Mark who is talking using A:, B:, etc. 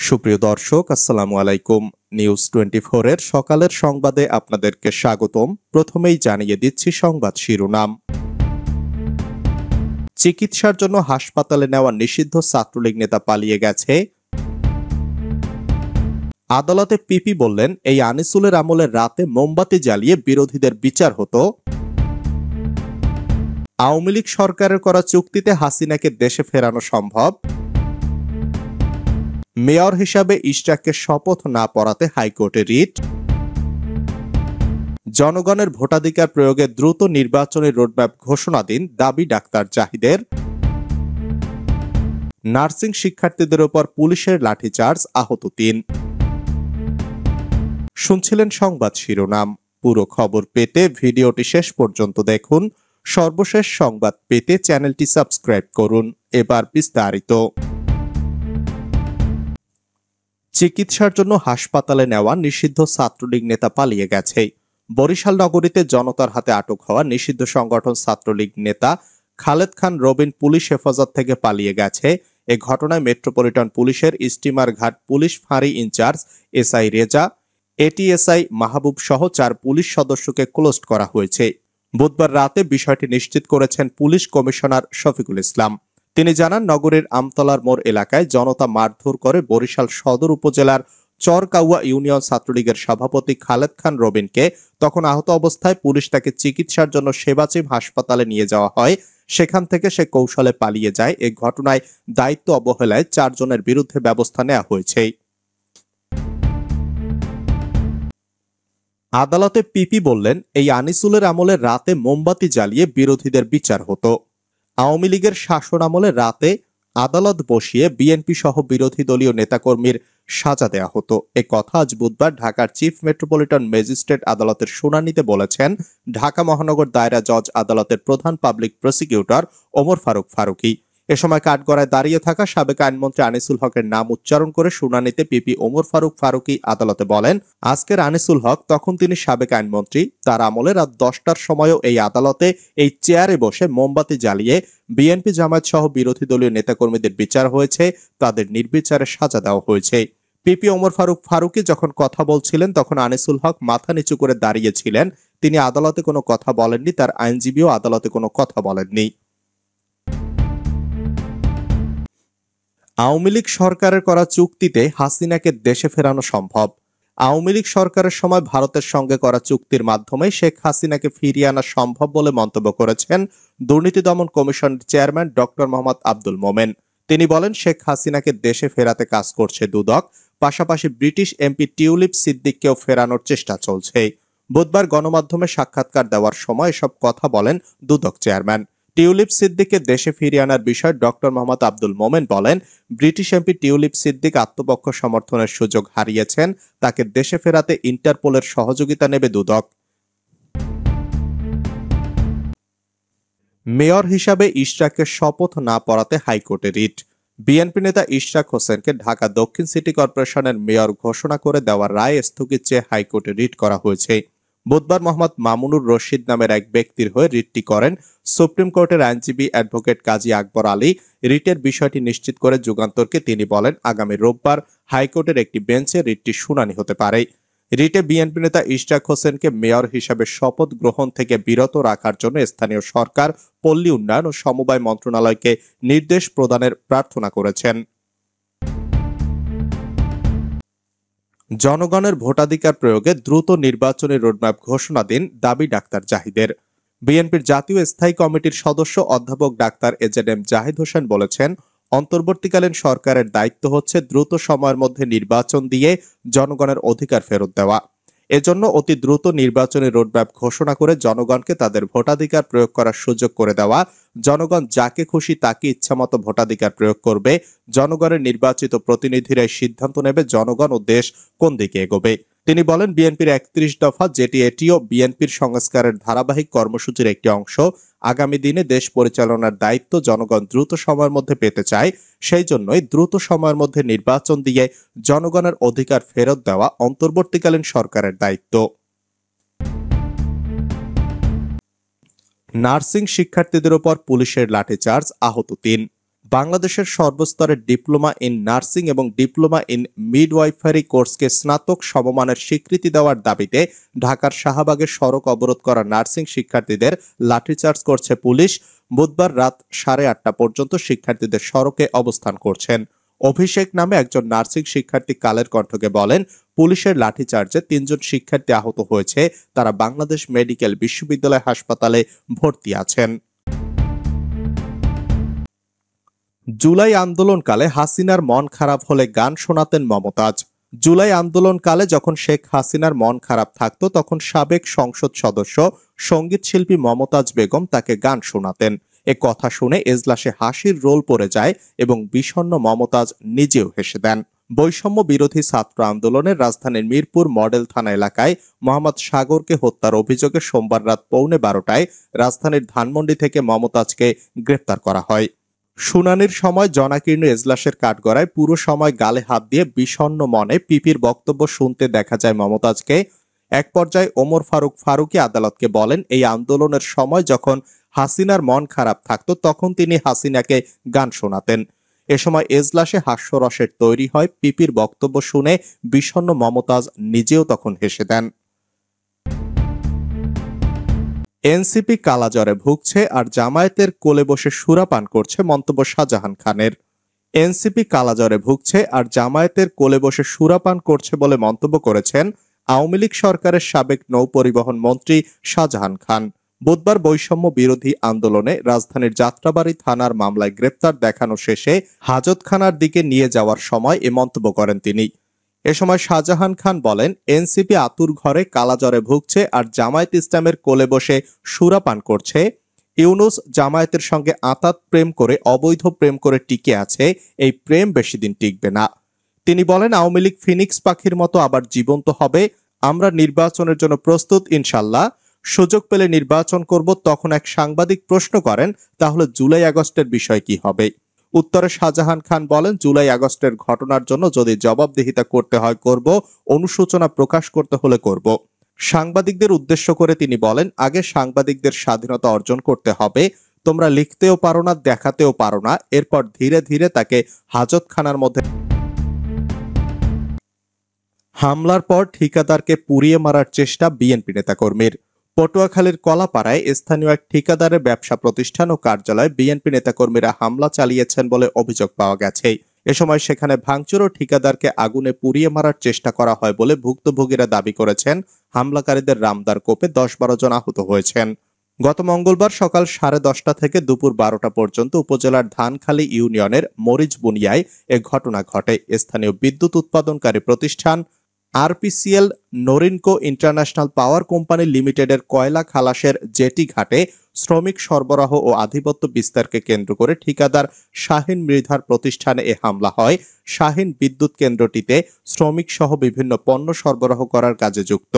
A: সুপ্রিয় দর্শক, আসসালামু আলাইকুম। নিউজ 24 এর সকালের সংবাদে আপনাদেরকে স্বাগতম। প্রথমেই জানিয়ে দিচ্ছি সংবাদ শিরোনাম। চিকিৎসার জন্য হাসপাতালে নেওয়া নিষিদ্ধ ছাত্রলীগ নেতা পালিয়ে গেছে। আদালতে পিপি বললেন, এই আনিসুলের আমলের রাতে মোমবাতি জ্বালিয়ে বিরোধীদের বিচার হতো। আওয়ামী লীগ সরকারের করা চুক্তিতে হাসিনাকে দেশে ফেরানো সম্ভব। মেয়র হিসাবে ইশরাককে শপথ না পড়াতে হাইকোর্টে রিট। জনগণের ভোটাধিকার প্রয়োগে দ্রুত নির্বাচনী রোডম্যাপ ঘোষণা দিন, দাবি ডাক্তার জাহিদের। নার্সিং শিক্ষার্থীদের ওপর পুলিশের লাঠিচার্জ, আহত ৩। শুনছিলেন সংবাদ শিরোনাম। পুরো খবর পেতে ভিডিওটি শেষ পর্যন্ত দেখুন। সর্বশেষ সংবাদ পেতে চ্যানেলটি সাবস্ক্রাইব করুন। এবার বিস্তারিত। চিকিৎসার জন্য হাসপাতালে নেওয়া নিষিদ্ধ ছাত্রলীগ নেতা পালিয়ে গেছে। বরিশাল নগরীতে জনতার হাতে আটক হওয়া নিষিদ্ধ সংগঠন ছাত্রলীগ নেতা খালেদ খান রবিন পুলিশ হেফাজত থেকে পালিয়ে গেছে। এ ঘটনায় মেট্রোপলিটন পুলিশের স্টিমার ঘাট পুলিশ ফাঁড়ি ইনচার্জ এসআই রেজা, এটিএসআই মাহবুব সহ 4 পুলিশ সদস্যকে ক্লোজড করা হয়েছে। বুধবার রাতে বিষয়টি নিশ্চিত করেছেন পুলিশ কমিশনার শফিকুল ইসলাম। তিনি জানান, নগরীর আমতলার মোড় এলাকায় জনতা মারধর করে বরিশাল সদর উপজেলার চরকাউয়া ইউনিয়ন ছাত্রলীগের সভাপতি খালেদ খান রবিনকে। তখন আহত অবস্থায় পুলিশ তাকে চিকিৎসার জন্য সেবাচিম হাসপাতালে নিয়ে যাওয়া হয়। সেখান থেকে সে কৌশলে পালিয়ে যায়। এ ঘটনায় দায়িত্ব অবহেলায় 4 জনের বিরুদ্ধে ব্যবস্থা নেওয়া হয়েছে। আদালতে পিপি বললেন, এই আনিসুলের আমলে রাতে মোমবাতি জ্বালিয়ে বিরোধীদের বিচার হতো। আওয়ামী লীগের শাসন আমলে রাতে আদালত বসিয়ে বিএনপি সহ বিরোধী দলীয় নেতাকর্মীর সাজা দেয়া হতো। এ কথা আজ বুধবার ঢাকার চিফ মেট্রোপলিটন ম্যাজিস্ট্রেট আদালতের শুনানিতে বলেছেন ঢাকা মহানগর দায়রা জজ আদালতের প্রধান পাবলিক প্রসিকিউটর ওমর ফারুক ফারুকী। এ সময় কাঠগড়ায় দাঁড়িয়ে থাকা সাবেক আইনমন্ত্রী আনিসুল হকের নাম উচ্চারণ করে শুনানিতে পিপি ওমর ফারুক ফারুকী আদালতে বলেন, আজকের আনিসুল হক, তখন তিনি সাবেক আইনমন্ত্রী, তার আমলে রাত 10টার সময়ও এই আদালতে এই চেয়ারে বসে মোমবাতি জ্বালিয়ে বিএনপি জামায়াত সহ বিরোধী দলীয় নেতাকর্মীদের বিচার হয়েছে, তাদের নির্বিচারে সাজা দেওয়া হয়েছে। পিপি ওমর ফারুক ফারুকী যখন কথা বলছিলেন তখন আনিসুল হক মাথা নিচু করে দাঁড়িয়েছিলেন। তিনি আদালতে কোনো কথা বলেননি, তার আইনজীবীও আদালতে কোনো কথা বলেননি। আওয়ামী লীগ সরকারের করা চুক্তিতে হাসিনাকে দেশে ফেরানো সম্ভব। আওয়ামী লীগ সরকারের সময় ভারতের সঙ্গে করা চুক্তির মাধ্যমে শেখ হাসিনাকে ফিরিয়ে আনা সম্ভব বলে মন্তব্য করেছেন দুর্নীতি দমন কমিশনের চেয়ারম্যান ডক্টর মোহাম্মদ আব্দুল মোমেন। তিনি বলেন, শেখ হাসিনাকে দেশে ফেরাতে কাজ করছে দুদক, পাশাপাশি ব্রিটিশ এমপি টিউলিপ সিদ্দিককেও ফেরানোর চেষ্টা চলছে। বুধবার গণমাধ্যমে সাক্ষাৎকার দেওয়ার সময় এসব কথা বলেন দুদক চেয়ারম্যান। টিউলিপ সিদ্দিককে দেশে ফিরিয়ে আনার বিষয়ে ডক্টর মোহাম্মদ আব্দুল মোমেন বলেন, ব্রিটিশ এমপি টিউলিপ সিদ্দিক আত্মপক্ষ সমর্থনের সুযোগ হারিয়েছেন, তাকে দেশে ফেরাতে ইন্টারপোলের সহযোগিতা নেবে দুদক। মেয়র হিসাবে ইশরাককে শপথ না পড়াতে হাইকোর্টে রিট। বিএনপি নেতা ইশরাক হোসেনকে ঢাকা দক্ষিণ সিটি কর্পোরেশনের মেয়র ঘোষণা করে দেওয়ার রায় স্থগিত চেয়ে হাইকোর্টে রিট করা হয়েছে। বুধবার মোহাম্মদ মামুনুর রশিদ নামের এক ব্যক্তির হয়ে রিটটি করেন সুপ্রিম কোর্টের আইনজীবী অ্যাডভোকেট কাজী আকবর আলী। রিটের বিষয়টি নিশ্চিত করে যুগান্তরকে তিনি বলেন, আগামী রোববার হাইকোর্টের একটি বেঞ্চে রিটটি শুনানি হতে পারে। রিটে বিএনপি নেতা ইশরাক হোসেনকে মেয়র হিসাবে শপথ গ্রহণ থেকে বিরত রাখার জন্য স্থানীয় সরকার, পল্লী উন্নয়ন ও সমবায় মন্ত্রণালয়কে নির্দেশ প্রদানের প্রার্থনা করেছেন। জনগণের ভোটাধিকার প্রয়োগে দ্রুত নির্বাচনী রোডম্যাপ ঘোষণা দিন, দাবি ডাক্তার জাহিদের। বিএনপির জাতীয় স্থায়ী কমিটির সদস্য অধ্যাপক ডাক্তার এজেডএম জাহিদ হোসেন বলেছেন, অন্তর্বর্তীকালীন সরকারের দায়িত্ব হচ্ছে দ্রুত সময়ের মধ্যে নির্বাচন দিয়ে জনগণের অধিকার ফেরত দেওয়া। এজন্য অতি দ্রুত নির্বাচনী রোডম্যাপ ঘোষণা করে জনগণকে তাদের ভোটাধিকার প্রয়োগ করার সুযোগ করে দেওয়া। জনগণ যাকে খুশি তাকে ইচ্ছামতো ভোটাধিকার প্রয়োগ করবে। জনগণের নির্বাচিত প্রতিনিধিরাই সিদ্ধান্ত নেবে জনগণ ও দেশ কোন দিকে এগোবে। তিনি বলেন, বিএনপির 31 দফা, এটিও বিএনপির সংস্কারের ধারাবাহিক কর্মসূচির একটি অংশ। আগামী দিনে দেশ পরিচালনার দায়িত্ব জনগণ দ্রুত সময়ের মধ্যে পেতে চায়। সেই জন্যই দ্রুত সময়ের মধ্যে নির্বাচন দিয়ে জনগণের অধিকার ফেরত দেওয়া অন্তর্বর্তীকালীন সরকারের দায়িত্ব। নার্সিং শিক্ষার্থীদের ওপর পুলিশের লাঠিচার্জ, আহত 3। বাংলাদেশের সর্বস্তরের ডিপ্লোমা ইন নার্সিং এবং ডিপ্লোমা ইন মিডওয়াইফারি কোর্সকে স্নাতক সমমানের স্বীকৃতি দেওয়ার দাবিতে ঢাকার শাহবাগে সড়ক অবরোধ করা নার্সিং শিক্ষার্থীদের লাঠিচার্জ করছে পুলিশ। বুধবার রাত 8:30 পর্যন্ত শিক্ষার্থীদের সড়কে অবস্থান করছেন। অভিষেক নামে একজন নার্সিং শিক্ষার্থী কালের কণ্ঠকে বলেন, পুলিশের লাঠিচার্জে 3 জন শিক্ষার্থী আহত হয়েছে। তারা বাংলাদেশ মেডিকেল বিশ্ববিদ্যালয় হাসপাতালে ভর্তি আছেন। জুলাই আন্দোলনকালে হাসিনার মন খারাপ হলে গান শোনাতেন মমতাজ। জুলাই আন্দোলনকালে যখন শেখ হাসিনার মন খারাপ থাকতো তখন সাবেক সংসদ সদস্য সঙ্গীত শিল্পী মমতাজ বেগম তাকে গান শোনাতেন। এ কথা শুনে এজলাসে হাসির রোল পড়ে যায় এবং বিষণ্ণ মমতাজ নিজেও হেসে দেন। বৈষম্য বিরোধী ছাত্র আন্দোলনের রাজধানীর মিরপুর মডেল থানা এলাকায় মোহাম্মদ সাগরকে হত্যার অভিযোগে সোমবার রাত 11:15টায় রাজধানীর ধানমন্ডি থেকে মমতাজকে গ্রেপ্তার করা হয়। শুনানির সময় জনাকীর্ণ এজলাসের কাঠগড়ায় পুরো সময় গালে হাত দিয়ে বিষণ্ণ মনে পিপির বক্তব্য শুনতে দেখা যায় মমতাজকে। এক পর্যায়ে ওমর ফারুকী আদালতকে বলেন, এই আন্দোলনের সময় যখন হাসিনার মন খারাপ থাকতো তখন তিনি হাসিনাকে গান শোনাতেন। এ সময় এজলাসে হাস্যরসের তৈরি হয়। পিপির বক্তব্য শুনে বিষণ্ণ মমতাজ নিজেও তখন হেসে দেন। এনসিপি কালাজ্বরে ভুগছে আর জামায়াতের কোলে বসে সুরাপান করছে, মন্তব্য শাহজাহান খানের। এনসিপি কালাজ্বরে ভুগছে আর জামায়াতের কোলে বসে সুরাপান করছে বলে মন্তব্য করেছেন আওয়ামী লীগ সরকারের সাবেক নৌপরিবহন মন্ত্রী শাহজাহান খান। বুধবার বৈষম্য বিরোধী আন্দোলনে রাজধানীর যাত্রাবাড়ী থানার মামলায় গ্রেপ্তার দেখানো শেষে হাজতখানার দিকে নিয়ে যাওয়ার সময় এ মন্তব্য করেন তিনি। এ সময় শাহজাহান খান বলেন, এনসিপি আতুর ঘরে কালাজ্বরে ভুগছে আর জামায়াত ইসলামের কোলে বসে সুরাপান করছে। ইউনূস জামায়াতের সঙ্গে আঁতাত প্রেম করে, অবৈধ প্রেম করে টিকে আছে। এই প্রেম বেশি দিন টিকবে না। তিনি বলেন, আওয়ামী লীগ ফিনিক্স পাখির মতো আবার জীবন্ত হবে। আমরা নির্বাচনের জন্য প্রস্তুত ইনশাল্লাহ। সুযোগ পেলে নির্বাচন করব। তখন এক সাংবাদিক প্রশ্ন করেন, তাহলে জুলাই আগস্টের বিষয় কি হবে? উত্তরে শাহজাহান খান বলেন, জুলাই আগস্টের ঘটনার জন্য যদি জবাবদিহিতা করতে হয় করব, অনুশোচনা প্রকাশ করতে হলে করব। সাংবাদিকদের উদ্দেশ্য করে তিনি বলেন, আগে সাংবাদিকদের স্বাধীনতা অর্জন করতে হবে। তোমরা লিখতেও পারো না, দেখাতেও পারো না। এরপর ধীরে ধীরে তাকে হাজতখানার মধ্যে। হামলার পর ঠিকাদারকে পুড়িয়ে মারার চেষ্টা বিএনপি নেতাকর্মীর। পটুয়াখালীর কলাপাড়ায় স্থানীয় এক ঠিকাদারের ব্যবসা প্রতিষ্ঠান ও কার্যালয়ে বিএনপি নেতাকর্মীরা হামলা চালিয়েছেন বলে অভিযোগ পাওয়া গেছে। এ সময় সেখানে ভাঙচুর ও ঠিকাদারকে আগুনে পুড়িয়ে মারার চেষ্টা করা হয় বলে ভুক্তভোগীরা দাবি করেছেন। হামলাকারীদের রামদার কোপে 10-12 জন আহত হয়েছেন। গত মঙ্গলবার সকাল 10:30 থেকে দুপুর 12টা পর্যন্ত উপজেলার ধানখালী ইউনিয়নের মরিচ বুনিয়ায় এ ঘটনা ঘটে। স্থানীয় বিদ্যুৎ উৎপাদনকারী প্রতিষ্ঠান আরপিসিএল নরিনকো ইন্টারন্যাশনাল পাওয়ার কোম্পানি লিমিটেডের কয়লা খালাসের জেটি ঘাটে শ্রমিক সরবরাহ ও আধিপত্য বিস্তারকে কেন্দ্র করে ঠিকাদার শাহিন মৃধার প্রতিষ্ঠানে এ হামলা হয়। শাহিন বিদ্যুৎ কেন্দ্রটিতে শ্রমিক সহ বিভিন্ন পণ্য সরবরাহ করার কাজে যুক্ত।